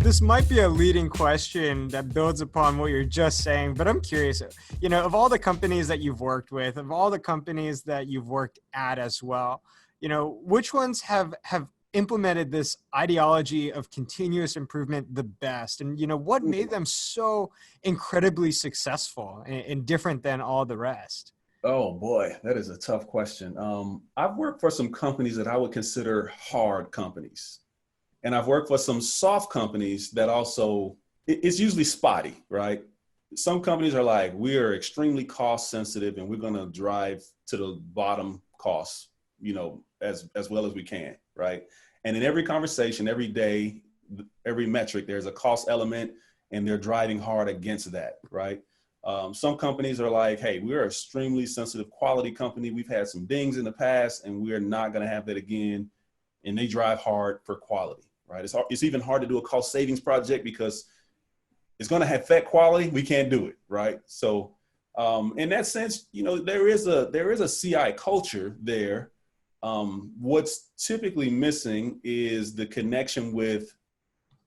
this might be a leading question that builds upon what you're just saying, but I'm curious, of all the companies that you've worked with, of all the companies that you've worked at as well, which ones have implemented this ideology of continuous improvement the best? And, what made them so incredibly successful and different than all the rest? Oh boy, that is a tough question. I've worked for some companies that I would consider hard companies. And I've worked for some soft companies that also, it's usually spotty, right? Some companies are like, we are extremely cost sensitive and we're going to drive to the bottom costs, as well as we can, right? And in every conversation, every day, every metric, there's a cost element and they're driving hard against that, right? Some companies are like, hey, we're an extremely sensitive quality company. We've had some dings in the past and we're not going to have that again. And they drive hard for quality, right? It's even hard to do a cost savings project because it's going to affect quality. We can't do it, right? So in that sense, there is a CI culture there. What's typically missing is the connection with,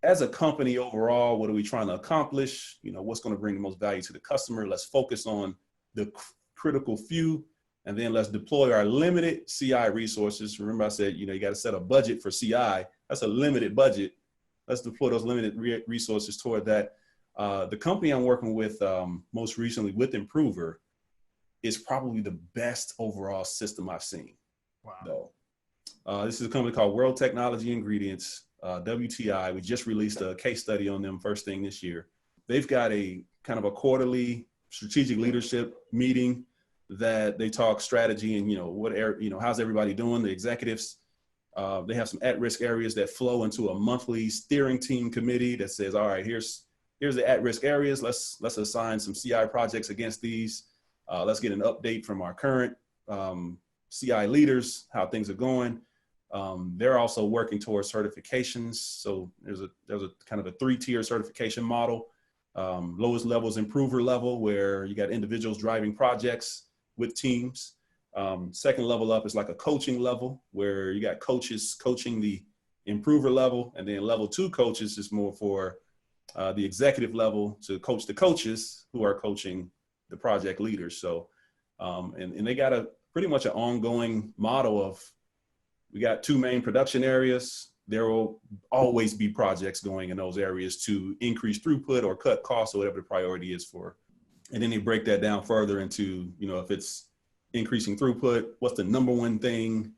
as a company overall, what are we trying to accomplish? What's going to bring the most value to the customer? Let's focus on the critical few, and then let's deploy our limited CI resources. Remember I said, you got to set a budget for CI. That's a limited budget. Let's deploy those limited resources toward that. The company I'm working with most recently with Improver is probably the best overall system I've seen. Wow. This is a company called World Technology Ingredients, WTI. We just released a case study on them first thing this year. They've got a kind of a quarterly strategic leadership meeting that they talk strategy and, how's everybody doing? The executives, they have some at-risk areas that flow into a monthly steering team committee that says, all right, here's the at-risk areas. Let's assign some CI projects against these. Let's get an update from our current CI leaders, how things are going. They're also working towards certifications. So there's a kind of a 3-tier certification model. Lowest level is improver level, where you got individuals driving projects with teams. Second level up is like a coaching level, where you got coaches coaching the improver level. And then level 2 coaches is more for the executive level to coach the coaches who are coaching the project leaders. So, and they got pretty much an ongoing model of, we got 2 main production areas. There will always be projects going in those areas to increase throughput or cut costs or whatever the priority is for. And then they break that down further into, if it's increasing throughput, what's the number one thing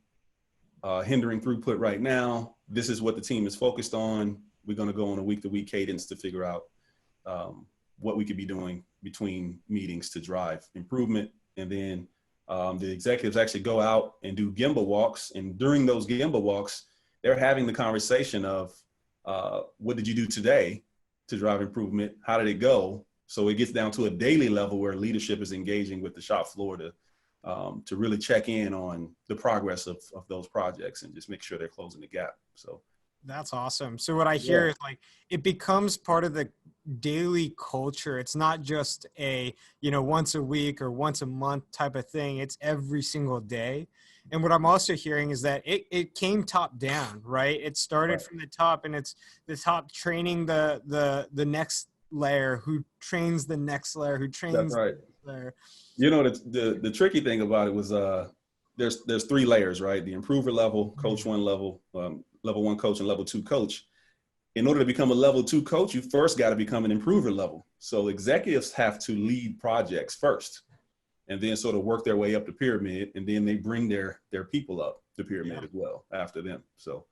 hindering throughput right now? This is what the team is focused on. We're going to go on a week-to-week cadence to figure out what we could be doing between meetings to drive improvement. And then the executives actually go out and do Gemba walks. And during those Gemba walks, they're having the conversation of what did you do today to drive improvement? How did it go? So it gets down to a daily level where leadership is engaging with the shop floor to really check in on the progress of those projects and just make sure they're closing the gap. So that's awesome. So what I hear is like, it becomes part of the daily culture. It's not just a, once a week or once a month type of thing. It's every single day. And what I'm also hearing is that it came top down, right? It started from the top, and it's the top training the next layer, who trains the next layer, who trains That's right. the layer. The tricky thing about it was there's 3 layers, right? The improver level, coach 1 level, level 1 coach, and level 2 coach. In order to become a level 2 coach, you first got to become an improver level. So executives have to lead projects first, and then sort of work their way up the pyramid, and then they bring their people up the pyramid as well after them. So